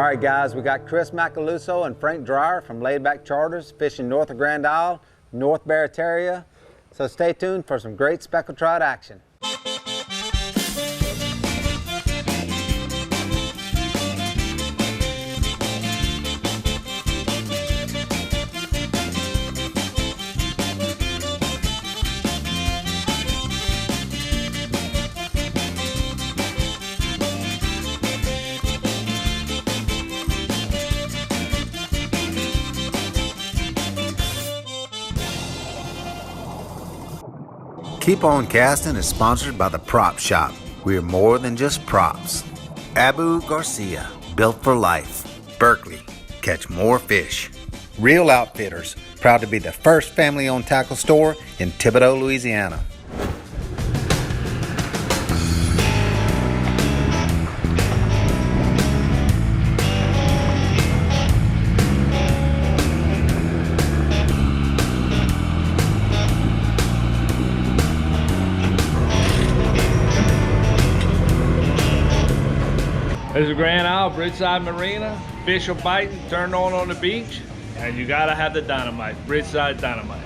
right, guys, we got Chris Macaluso and Frank Dreher from Laid Back Charters fishing north of Grand Isle, North Barataria. So stay tuned for some great speckled trout action. Keep On Casting is sponsored by the Prop Shop. We are more than just props. Abu Garcia, built for life. Berkeley, catch more fish. Real Outfitters, proud to be the first family-owned tackle store in Thibodaux, Louisiana. There's a Grand Isle, Bridgeside Marina. Fish are biting, turned on the beach, and you gotta have the dynamite, Bridgeside dynamite.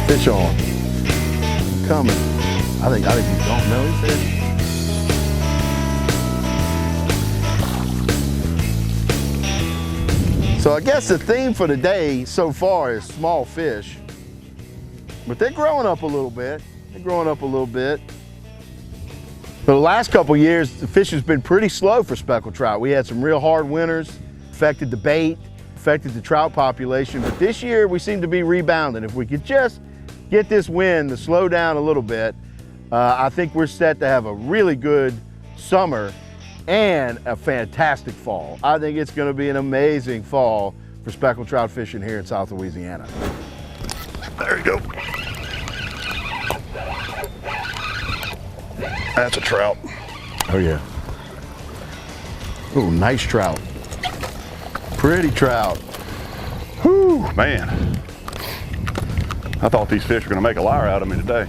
Fish on. Coming. I think you don't know he's there. So I guess the theme for today so far is small fish, but they're growing up a little bit. But the last couple years, the fishing has been pretty slow for speckled trout. We had some real hard winters, affected the bait, affected the trout population, but this year we seem to be rebounding. If we could just get this wind to slow down a little bit, I think we're set to have a really good summer and a fantastic fall. I think it's gonna be an amazing fall for speckled trout fishing here in South Louisiana. There you go. That's a trout. Oh yeah. Oh, nice trout. Pretty trout. Whew, man. I thought these fish were gonna make a liar out of me today.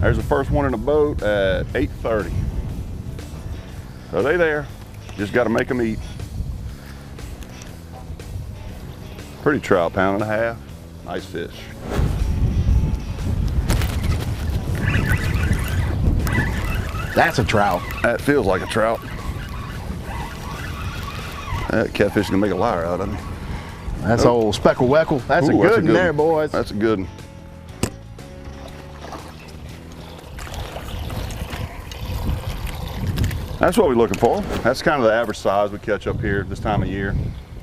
There's the first one in the boat at 8:30. So they there, just got to make them eat. Pretty trout, pound and a half. Nice fish. That's a trout. That feels like a trout. That catfish is gonna make a liar out of me. That's old speckled weckle. That's a good one there, boys. That's a good one. That's what we're looking for. That's kind of the average size we catch up here this time of year.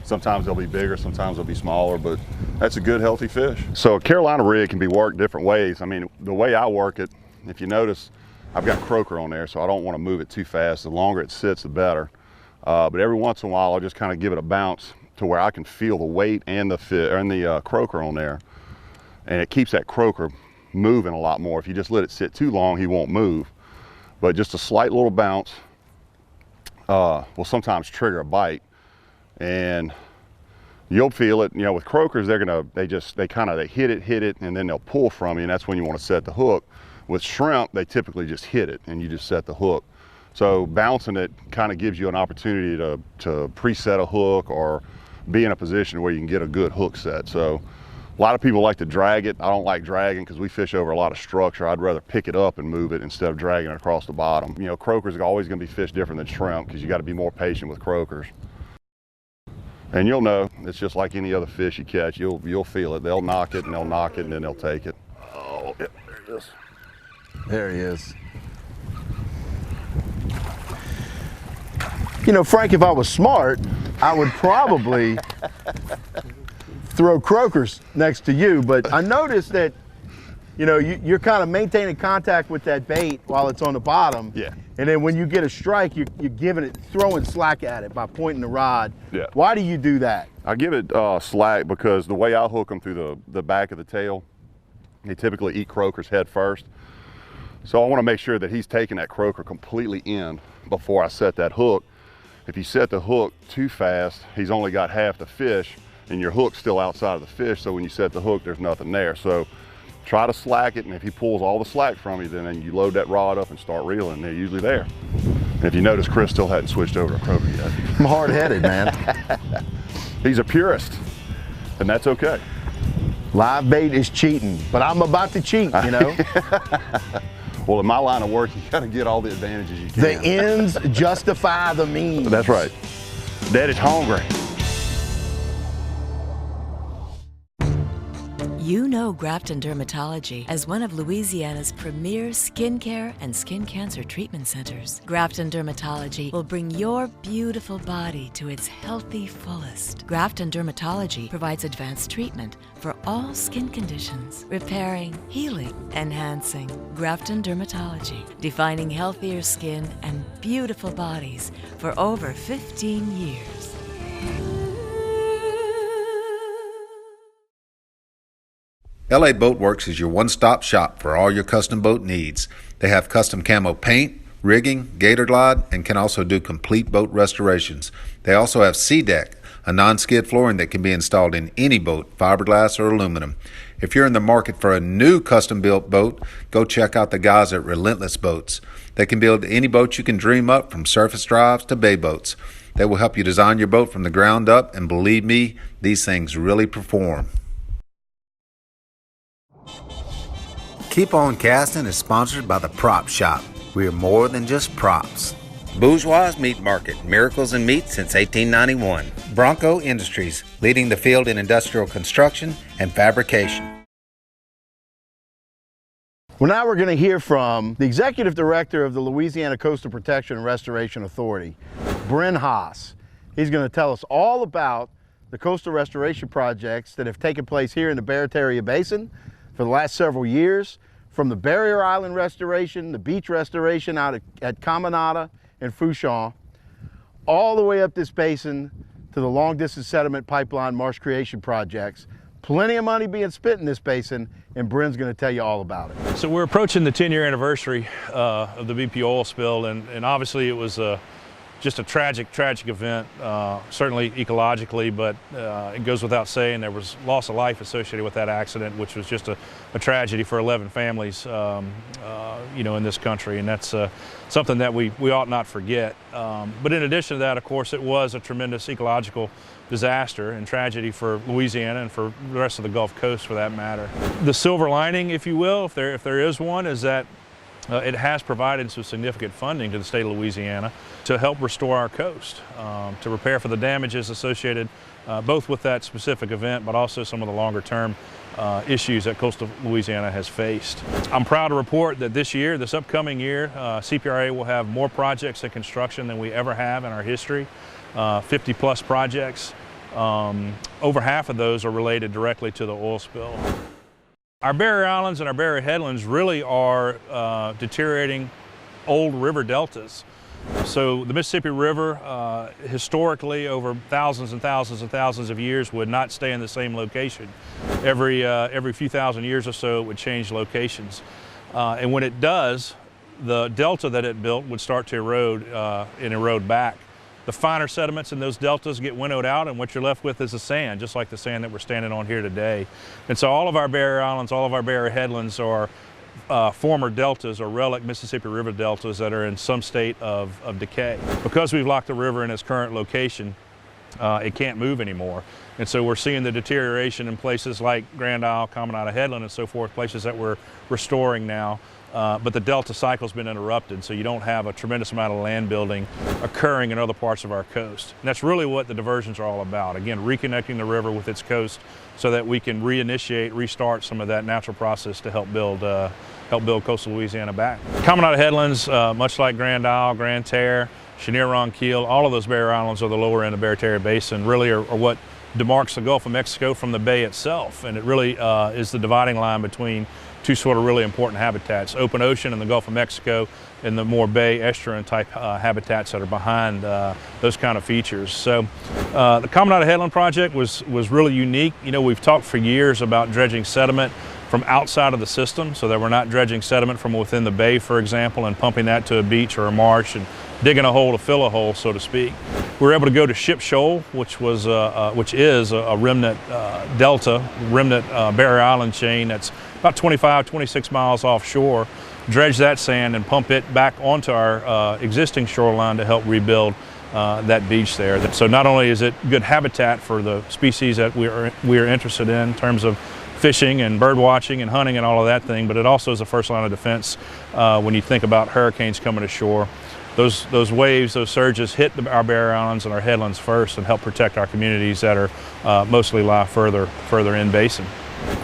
Sometimes they'll be bigger, sometimes they'll be smaller, but that's a good, healthy fish. So a Carolina rig can be worked different ways. I mean, the way I work it, if you notice, I've got croaker on there, so I don't want to move it too fast. The longer it sits, the better. But every once in a while, I'll just kind of give it a bounce to where I can feel the weight and the croaker on there. And it keeps that croaker moving a lot more. If you just let it sit too long, he won't move. But just a slight little bounce will sometimes trigger a bite, and you'll feel it. You know, with croakers, they hit it, and then they'll pull from you, and that's when you want to set the hook. With shrimp, they typically just hit it, and you just set the hook. So bouncing it kind of gives you an opportunity to preset a hook or be in a position where you can get a good hook set. So a lot of people like to drag it. I don't like dragging because we fish over a lot of structure. I'd rather pick it up and move it instead of dragging it across the bottom. You know, croakers are always going to be fished different than shrimp because you got to be more patient with croakers. And you'll know, it's just like any other fish you catch. You'll feel it. They'll knock it and they'll knock it and then they'll take it. Oh, yeah, there he is. There he is. You know, Frank, if I was smart, I would probably throw croakers next to you, but I noticed that, you know, you're kind of maintaining contact with that bait while it's on the bottom. Yeah. And then when you get a strike, you're throwing slack at it by pointing the rod. Yeah. Why do you do that? I give it slack because the way I hook them through the back of the tail, they typically eat croakers head first. So I want to make sure that he's taking that croaker completely in before I set that hook. If you set the hook too fast, he's only got half the fish and your hook's still outside of the fish, so when you set the hook, there's nothing there. So try to slack it, and if he pulls all the slack from you, then you load that rod up and start reeling. They're usually there. And if you notice, Chris still hadn't switched over to croaker yet. I'm hard-headed, man. He's a purist, and that's okay. Live bait is cheating, but I'm about to cheat, you know? Well, in my line of work, you gotta get all the advantages you can. The ends justify the means. That's right. Daddy's hungry. You know Grafton Dermatology as one of Louisiana's premier skincare and skin cancer treatment centers. Grafton Dermatology will bring your beautiful body to its healthy fullest. Grafton Dermatology provides advanced treatment for all skin conditions, repairing, healing, enhancing. Grafton Dermatology, defining healthier skin and beautiful bodies for over 15 years. LA Boat Works is your one-stop shop for all your custom boat needs. They have custom camo paint, rigging, gator glide, and can also do complete boat restorations. They also have C-Deck, a non-skid flooring that can be installed in any boat, fiberglass or aluminum. If you're in the market for a new custom-built boat, go check out the guys at Relentless Boats. They can build any boat you can dream up, from surface drives to bay boats. They will help you design your boat from the ground up, and believe me, these things really perform. Keep On Casting is sponsored by the Prop Shop. We are more than just props. Bourgeois Meat Market, miracles in meat since 1891. Bronco Industries, leading the field in industrial construction and fabrication. Well, now we're going to hear from the Executive Director of the Louisiana Coastal Protection and Restoration Authority, Bren Haase. He's going to tell us all about the coastal restoration projects that have taken place here in the Barataria Basin for the last several years, from the Barrier Island restoration, the beach restoration out at Caminada and Fouchon, all the way up this basin to the long distance sediment pipeline marsh creation projects. Plenty of money being spent in this basin, and Bren's going to tell you all about it. So we're approaching the 10-year anniversary of the BP oil spill, and obviously it was just a tragic event, certainly ecologically, but it goes without saying there was loss of life associated with that accident, which was just a tragedy for 11 families, you know, in this country, and that's something that we ought not forget. But in addition to that, of course, it was a tremendous ecological disaster and tragedy for Louisiana and for the rest of the Gulf Coast, for that matter. The silver lining, if you will, if there is one, is that it has provided some significant funding to the state of Louisiana to help restore our coast, to repair for the damages associated both with that specific event, but also some of the longer term issues that coastal Louisiana has faced. I'm proud to report that this upcoming year, CPRA will have more projects in construction than we ever have in our history, 50 plus projects. Over half of those are related directly to the oil spill. Our barrier islands and our barrier headlands really are deteriorating old river deltas. So the Mississippi River, historically, over thousands and thousands and thousands of years, would not stay in the same location. Every few thousand years or so, it would change locations. And when it does, the delta that it built would start to erode and erode back. The finer sediments in those deltas get winnowed out, and what you're left with is the sand, just like the sand that we're standing on here today. And so all of our barrier islands, all of our barrier headlands are former deltas or relic Mississippi River deltas that are in some state of decay. Because we've locked the river in its current location, it can't move anymore. And so we're seeing the deterioration in places like Grand Isle, Caminada Headland and so forth, places that we're restoring now. But the delta cycle's been interrupted, so you don't have a tremendous amount of land building occurring in other parts of our coast. And that's really what the diversions are all about. Again, reconnecting the river with its coast so that we can restart some of that natural process to help build coastal Louisiana back. Caminada Headlands, much like Grand Isle, Grand Terre, Chenier Ronquille, all of those barrier islands are the lower end of Barataria Basin, really are what demarks the Gulf of Mexico from the bay itself. And it really is the dividing line between two sort of really important habitats, open ocean in the Gulf of Mexico and the more bay estuarine type habitats that are behind those kind of features. So the Caminada Headland project was really unique. You know, we've talked for years about dredging sediment from outside of the system so that we're not dredging sediment from within the bay, for example, and pumping that to a beach or a marsh and digging a hole to fill a hole, so to speak. We were able to go to Ship Shoal, which is a remnant delta, remnant barrier island chain that's about 25, 26 miles offshore, dredge that sand and pump it back onto our existing shoreline to help rebuild that beach there. So not only is it good habitat for the species that we are interested in terms of fishing and bird watching and hunting and all of that thing, but it also is a first line of defense when you think about hurricanes coming ashore. Those waves, those surges hit our barrier islands and our headlands first and help protect our communities that are mostly lie further in basin.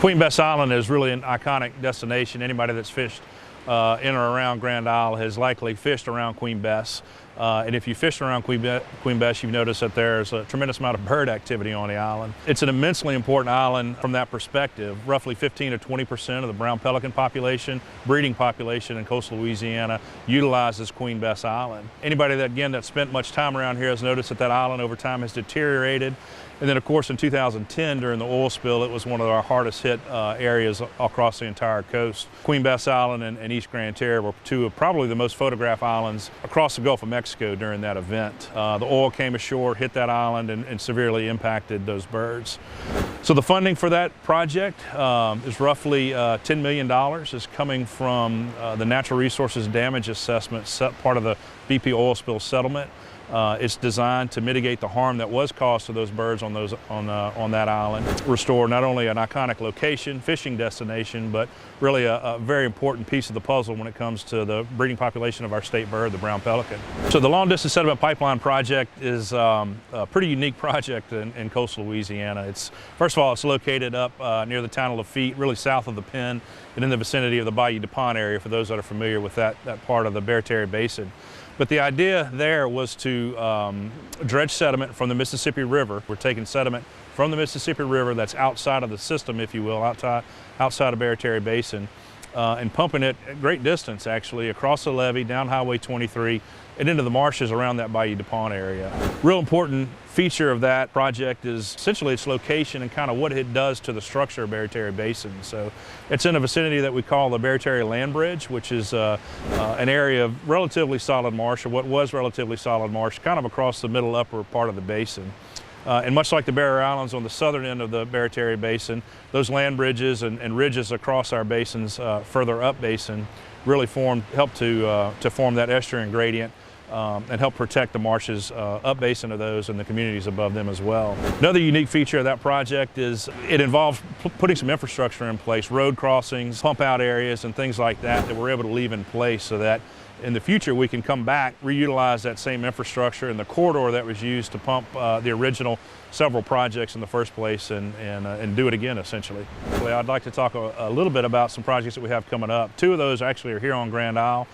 Queen Bess Island is really an iconic destination. Anybody that's fished in or around Grand Isle has likely fished around Queen Bess. And if you fish around Queen Bess, you've noticed that there's a tremendous amount of bird activity on the island. It's an immensely important island from that perspective. Roughly 15 to 20% of the brown pelican population, breeding population in coastal Louisiana utilizes Queen Bess Island. Anybody that spent much time around here has noticed that that island over time has deteriorated. And then of course in 2010 during the oil spill, it was one of our hardest hit areas across the entire coast. Queen Bess Island and East Grand Terre were two of probably the most photographed islands across the Gulf of Mexico during that event. The oil came ashore, hit that island and severely impacted those birds. So the funding for that project is roughly $10 million. Is coming from the Natural Resources Damage Assessment, part of the BP oil spill settlement. It's designed to mitigate the harm that was caused to those birds on that island. Restore not only an iconic location, fishing destination, but really a very important piece of the puzzle when it comes to the breeding population of our state bird, the brown pelican. So the Long Distance Sediment Pipeline project is a pretty unique project in coastal Louisiana. First of all, it's located up near the town of Lafitte, really south of the Penn, and in the vicinity of the Bayou DuPont area, for those that are familiar with that part of the Barataria Basin. But the idea there was to dredge sediment from the Mississippi River. We're taking sediment from the Mississippi River that's outside of the system, if you will, outside of Barataria Basin, and pumping it at great distance, actually, across the levee, down Highway 23, and into the marshes around that Bayou DuPont area. Real important feature of that project is essentially its location and kind of what it does to the structure of Barataria Basin. So it's in a vicinity that we call the Barataria Land Bridge, which is an area of relatively solid marsh, or what was relatively solid marsh, kind of across the middle upper part of the basin. And much like the Barrier Islands on the southern end of the Barataria Basin, those land bridges and ridges across our basins further up basin really help to form that estuarine gradient and help protect the marshes up basin of those and the communities above them as well. Another unique feature of that project is it involves putting some infrastructure in place, road crossings, pump out areas and things like that we're able to leave in place so that in the future we can come back, reutilize that same infrastructure and the corridor that was used to pump the original several projects in the first place and do it again, essentially. I'd like to talk a little bit about some projects that we have coming up. Two of those actually are here on Grand Isle.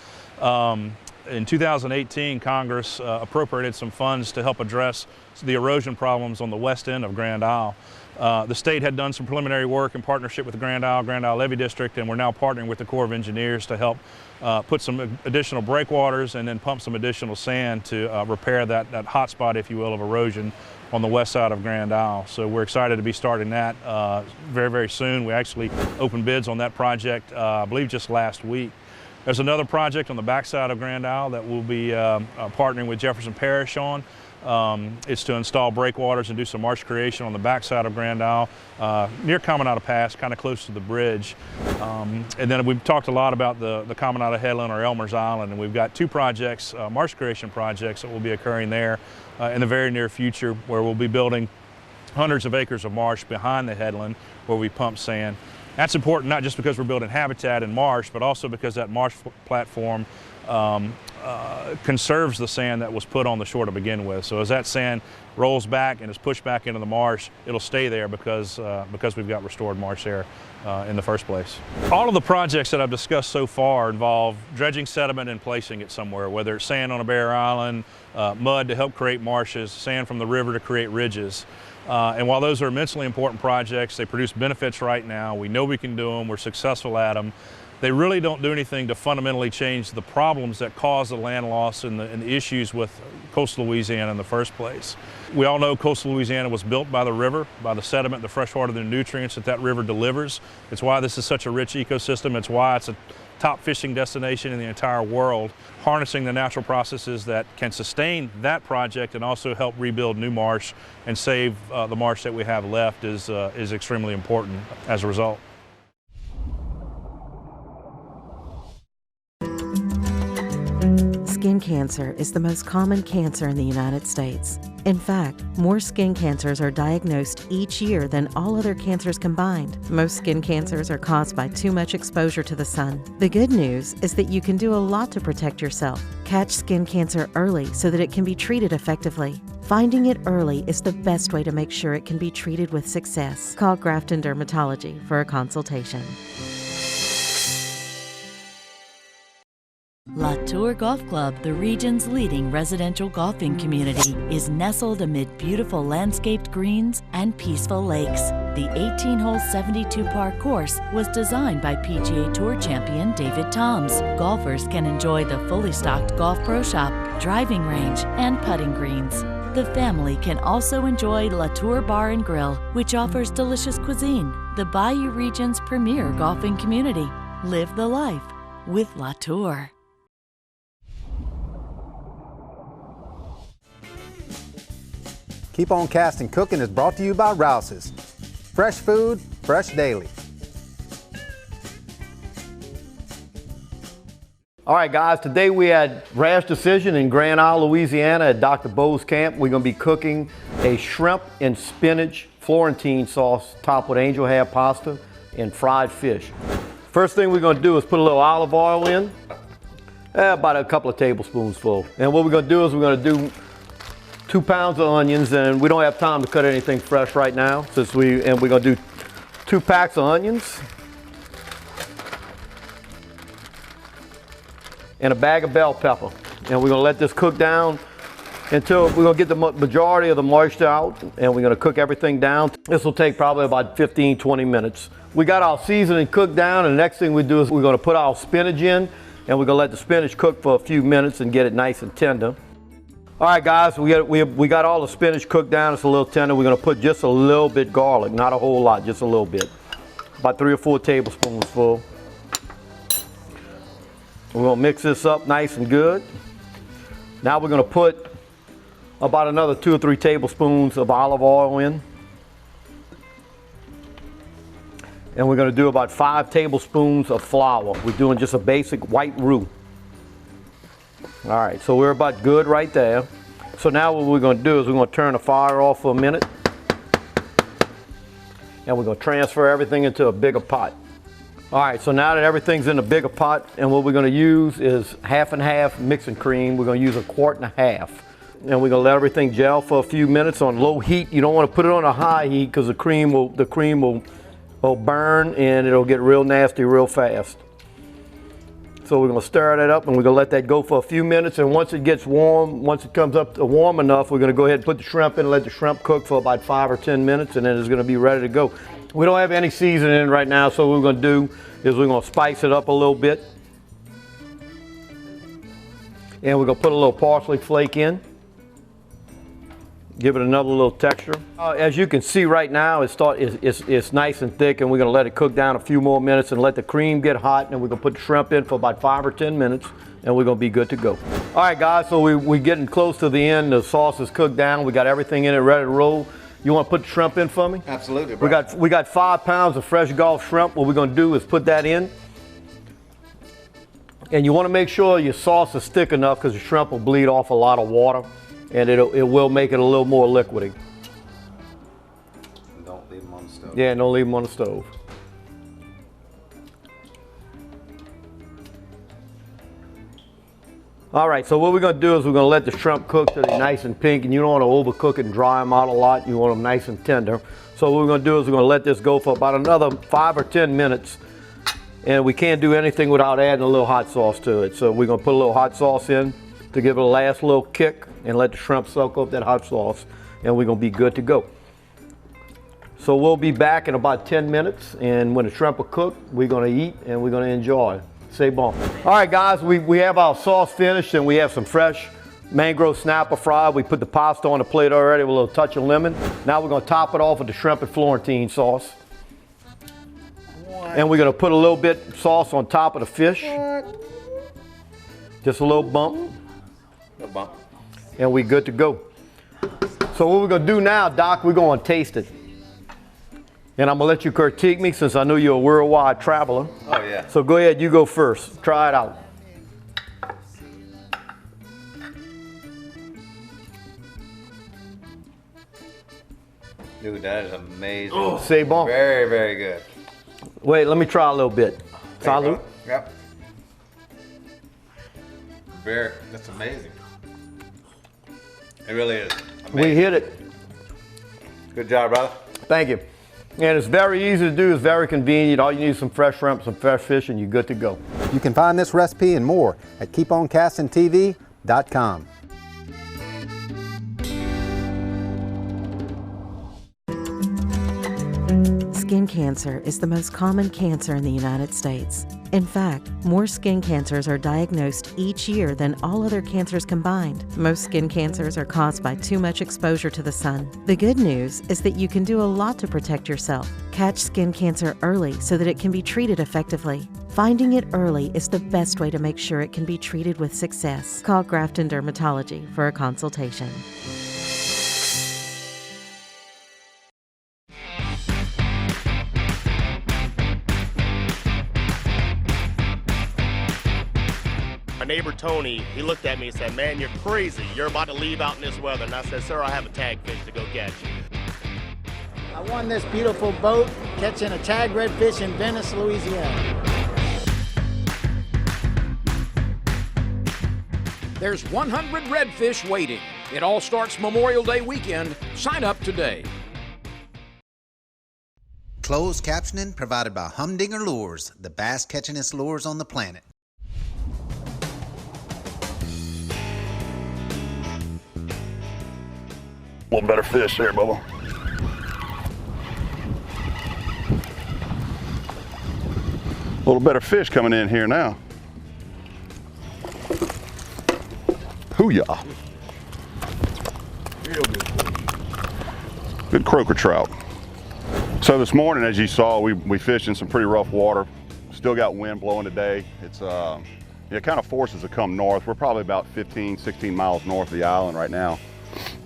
In 2018, Congress appropriated some funds to help address the erosion problems on the west end of Grand Isle. The state had done some preliminary work in partnership with the Grand Isle Levee District, and we're now partnering with the Corps of Engineers to help put some additional breakwaters and then pump some additional sand to repair that hot spot, if you will, of erosion on the west side of Grand Isle. So we're excited to be starting that very, very soon. We actually opened bids on that project, I believe just last week. There's another project on the backside of Grand Isle that we'll be partnering with Jefferson Parish on. It's to install breakwaters and do some marsh creation on the backside of Grand Isle, near Caminata Pass, kind of close to the bridge. And then we've talked a lot about the Caminata Headland or Elmer's Island, and we've got two projects, marsh creation projects that will be occurring there in the very near future, where we'll be building hundreds of acres of marsh behind the headland where we pump sand. That's important not just because we're building habitat and marsh, but also because that marsh platform conserves the sand that was put on the shore to begin with. So as that sand rolls back and is pushed back into the marsh, it'll stay there because we've got restored marsh there in the first place. All of the projects that I've discussed so far involve dredging sediment and placing it somewhere, whether it's sand on a barrier island, mud to help create marshes, sand from the river to create ridges. And while those are immensely important projects, they produce benefits right now. We know we can do them. We're successful at them. they really don't do anything to fundamentally change the problems that cause the land loss and the issues with coastal Louisiana in the first place. We all know coastal Louisiana was built by the river, by the sediment, the freshwater, the nutrients that river delivers. It's why this is such a rich ecosystem. It's why it's a top fishing destination in the entire world. Harnessing the natural processes that can sustain that project and also help rebuild new marsh and save the marsh that we have left is extremely important as a result. Skin cancer is the most common cancer in the United States. In fact, more skin cancers are diagnosed each year than all other cancers combined. Most skin cancers are caused by too much exposure to the sun. The good news is that you can do a lot to protect yourself. Catch skin cancer early so that it can be treated effectively. Finding it early is the best way to make sure it can be treated with success. Call Grafton Dermatology for a consultation. Latour Golf Club, the region's leading residential golfing community, is nestled amid beautiful landscaped greens and peaceful lakes. The 18-hole 72-par course was designed by PGA Tour champion David Toms. Golfers can enjoy the fully stocked golf pro shop, driving range, and putting greens. The family can also enjoy Latour Bar and Grill, which offers delicious cuisine. The Bayou region's premier golfing community. Live the life with Latour. Keep on Casting Cooking is brought to you by Rouse's. Fresh food, fresh daily. All right, guys, today we had Rash Decision in Grand Isle, Louisiana at Dr. Bo's camp. We're gonna be cooking a shrimp and spinach Floretine sauce topped with angel hair pasta and fried fish. First thing we're gonna do is put a little olive oil in, about a couple of tablespoons full. And what we're gonna do is we're gonna do 2 pounds of onions, and we don't have time to cut anything fresh right now, we're gonna do 2 packs of onions and a bag of bell pepper. And we're gonna let this cook down until we're gonna get the majority of the moisture out, and we're gonna cook everything down. This will take probably about 15-20 minutes. We got our seasoning cooked down, and the next thing we do is we're gonna put our spinach in, and we're gonna let the spinach cook for a few minutes and get it nice and tender. All right, guys, we got all the spinach cooked down. It's a little tender. We're gonna put just a little bit garlic, not a whole lot, just a little bit. About 3 or 4 tablespoons full. We're gonna mix this up nice and good. Now we're gonna put about another 2 or 3 tablespoons of olive oil in. And we're gonna do about 5 tablespoons of flour. We're doing just a basic white roux. All right, so we're about good right there. So now what we're gonna do is we're gonna turn the fire off for a minute, and we're gonna transfer everything into a bigger pot. All right, so now that everything's in a bigger pot, and what we're gonna use is half and half mixing cream. We're gonna use 1.5 quarts. And we're gonna let everything gel for a few minutes on low heat. You don't wanna put it on a high heat because the cream will burn and it'll get real nasty real fast. So we're gonna stir that up, and we're gonna let that go for a few minutes, and once it gets warm, once it comes up to warm enough, we're gonna go ahead and put the shrimp in and let the shrimp cook for about 5 or 10 minutes, and then it's gonna be ready to go. We don't have any seasoning in right now, so what we're gonna do is we're gonna spice it up a little bit. And we're gonna put a little parsley flake in. Give it another little texture. As you can see right now, it's nice and thick, and we're gonna let it cook down a few more minutes and let the cream get hot, and we're gonna put the shrimp in for about 5 or 10 minutes, and we're gonna be good to go. All right, guys, so we're getting close to the end. The sauce is cooked down. We got everything in it ready to roll. You wanna put the shrimp in for me? Absolutely, bro. We got 5 pounds of fresh Gulf shrimp. What we're gonna do is put that in. And you wanna make sure your sauce is thick enough because the shrimp will bleed off a lot of water, and it will make it a little more liquidy. Don't leave them on the stove. Yeah, don't leave them on the stove. All right, so what we're gonna do is we're gonna let the shrimp cook till they're nice and pink, and you don't wanna overcook it and dry them out a lot. You want them nice and tender. So what we're gonna do is we're gonna let this go for about another 5 or 10 minutes, and we can't do anything without adding a little hot sauce to it. So we're gonna put a little hot sauce in to give it a last little kick and let the shrimp soak up that hot sauce, and we're gonna be good to go. So we'll be back in about 10 minutes, and when the shrimp are cooked, we're gonna eat and we're gonna enjoy. C'est bon. All right, guys, we have our sauce finished, and we have some fresh mangrove snapper fried. We put the pasta on the plate already with a little touch of lemon. Now we're gonna top it off with the shrimp and Floretine sauce. And we're gonna put a little bit sauce on top of the fish. Just a little bump. And we're good to go. So what we're gonna do now, Doc, we're gonna taste it. And I'm gonna let you critique me since I know you're a worldwide traveler. Oh yeah. So go ahead, you go first. Try it out. Dude, that is amazing. Oh, c'est bon. Very, very good. Wait, let me try a little bit. Salud. Yep. That's amazing. It really is. Amazing. We hit it. Good job, brother. Thank you. And it's very easy to do, it's very convenient. All you need is some fresh shrimp, some fresh fish, and you're good to go. You can find this recipe and more at keeponcastingtv.com. Skin cancer is the most common cancer in the United States. In fact, more skin cancers are diagnosed each year than all other cancers combined. Most skin cancers are caused by too much exposure to the sun. The good news is that you can do a lot to protect yourself. Catch skin cancer early so that it can be treated effectively. Finding it early is the best way to make sure it can be treated with success. Call Grafton Dermatology for a consultation. My neighbor Tony, he looked at me and said, "Man, you're crazy. You're about to leave out in this weather." And I said, "Sir, I have a tag fish to go catch." I won this beautiful boat catching a tag redfish in Venice, Louisiana. There's 100 redfish waiting. It all starts Memorial Day weekend. Sign up today. Closed captioning provided by Humdinger Lures, the bass catchingest lures on the planet. A little better fish there, Bubba. A little better fish coming in here now. Hoo-yah. Real good. Good croaker trout. So this morning, as you saw, we fished in some pretty rough water. Still got wind blowing today. It's it kind of forces to come north. We're probably about 15, 16 miles north of the island right now,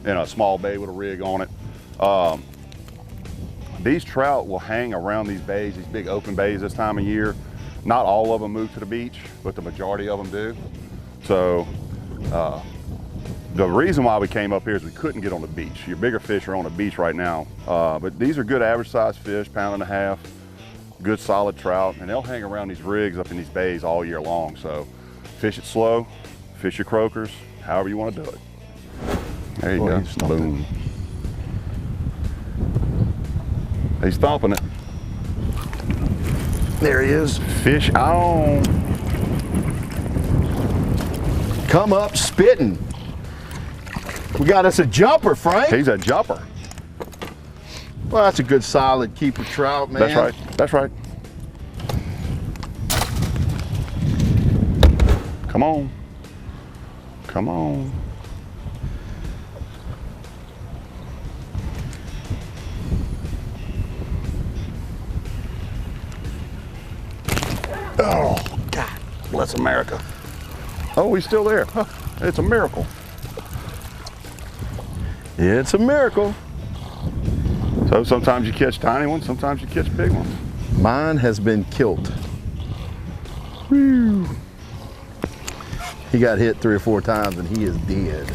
in a small bay with a rig on it. These trout will hang around these bays, these big open bays this time of year. Not all of them move to the beach, but the majority of them do. So the reason why we came up here is we couldn't get on the beach. Your bigger fish are on the beach right now, but these are good average sized fish, 1.5 pounds, good solid trout, and they'll hang around these rigs up in these bays all year long. So fish it slow, fish your croakers, however you want to do it. There you go. Boom. He's stomping it. There he is. Fish on. Come up spitting. We got us a jumper, Frank. He's a jumper. Well, that's a good solid keeper trout, man. That's right. That's right. Come on. Come on. Oh, God bless America. Oh, he's still there. Huh. It's a miracle. It's a miracle. So sometimes you catch tiny ones, sometimes you catch big ones. Mine has been killed. Whew. He got hit 3 or 4 times and he is dead.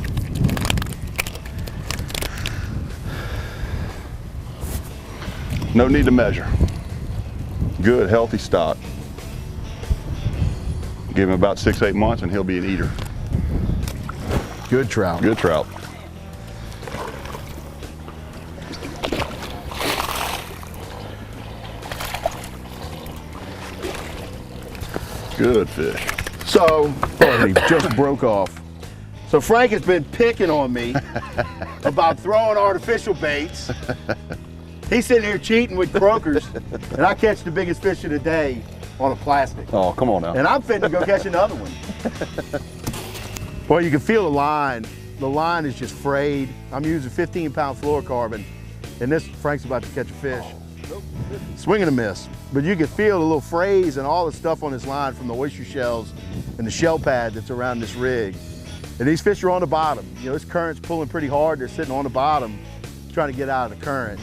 No need to measure. Good, healthy stock. Give him about 6, 8 months and he'll be an eater. Good trout. Good trout. Good fish. So, he just broke off. So Frank has been picking on me about throwing artificial baits. He's sitting here cheating with croakers, and I catch the biggest fish of the day on a plastic. Oh, come on now. And I'm fitting to go catch another one. Well, you can feel the line. The line is just frayed. I'm using 15-pound fluorocarbon, and this, Frank's about to catch a fish. Swing and a miss. But you can feel the little frays and all the stuff on this line from the oyster shells and the shell pad that's around this rig. And these fish are on the bottom. You know, this current's pulling pretty hard. They're sitting on the bottom trying to get out of the current.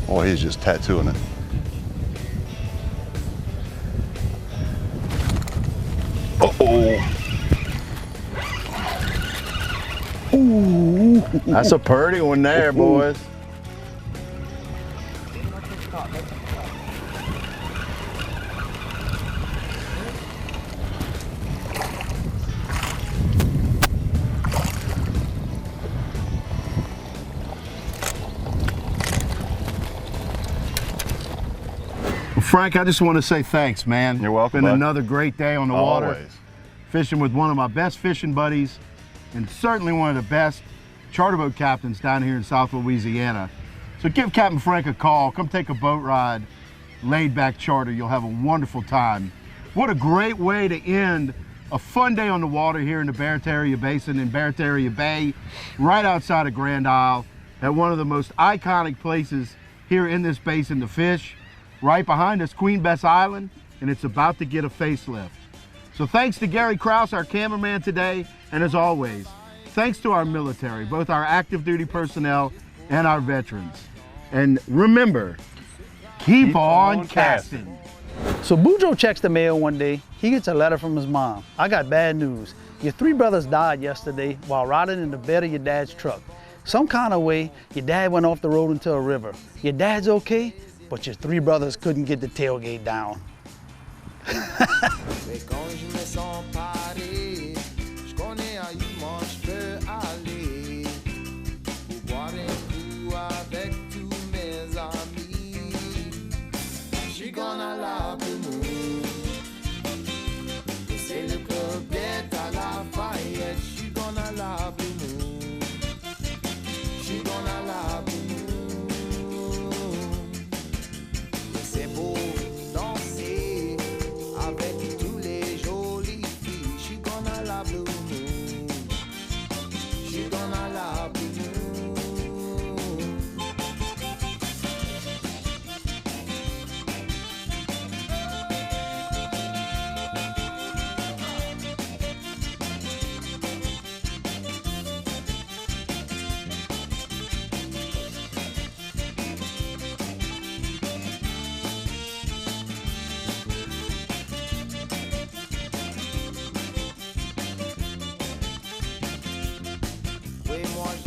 Oh, he's just tattooing it. Uh-oh. Ooh. That's a pretty one there, boys. Frank, I just want to say thanks, man. You're welcome, It's been bud. another great day on the water. Always. Fishing with one of my best fishing buddies and certainly one of the best charter boat captains down here in South Louisiana. So give Captain Frank a call. Come take a boat ride. Laid back charter. You'll have a wonderful time. What a great way to end a fun day on the water here in the Barataria Basin in Barataria Bay, right outside of Grand Isle, at one of the most iconic places here in this basin to fish. Right behind us, Queen Bess Island, and it's about to get a facelift. So thanks to Gary Krause, our cameraman today, and as always, thanks to our military, both our active duty personnel and our veterans. And remember, keep on casting. So Boudreaux checks the mail one day. He gets a letter from his mom. I got bad news. Your 3 brothers died yesterday while riding in the bed of your dad's truck. Some kind of way, your dad went off the road into a river. Your dad's okay, but your 3 brothers couldn't get the tailgate down.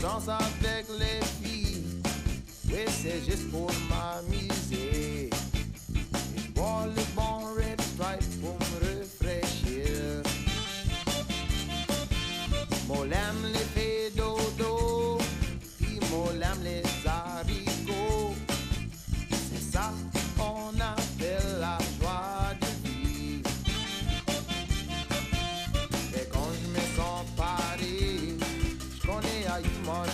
danse avec les filles. Oui, c'est juste pour m'amuser. Je bois le bon Red Stripe pour me rafraîchir. Moi, l'aime les fées dodo, puis moi, l'aime les haricots. C'est ça qu'on appelle la joie de vivre. Et quand je me sens paré, je connais à you mange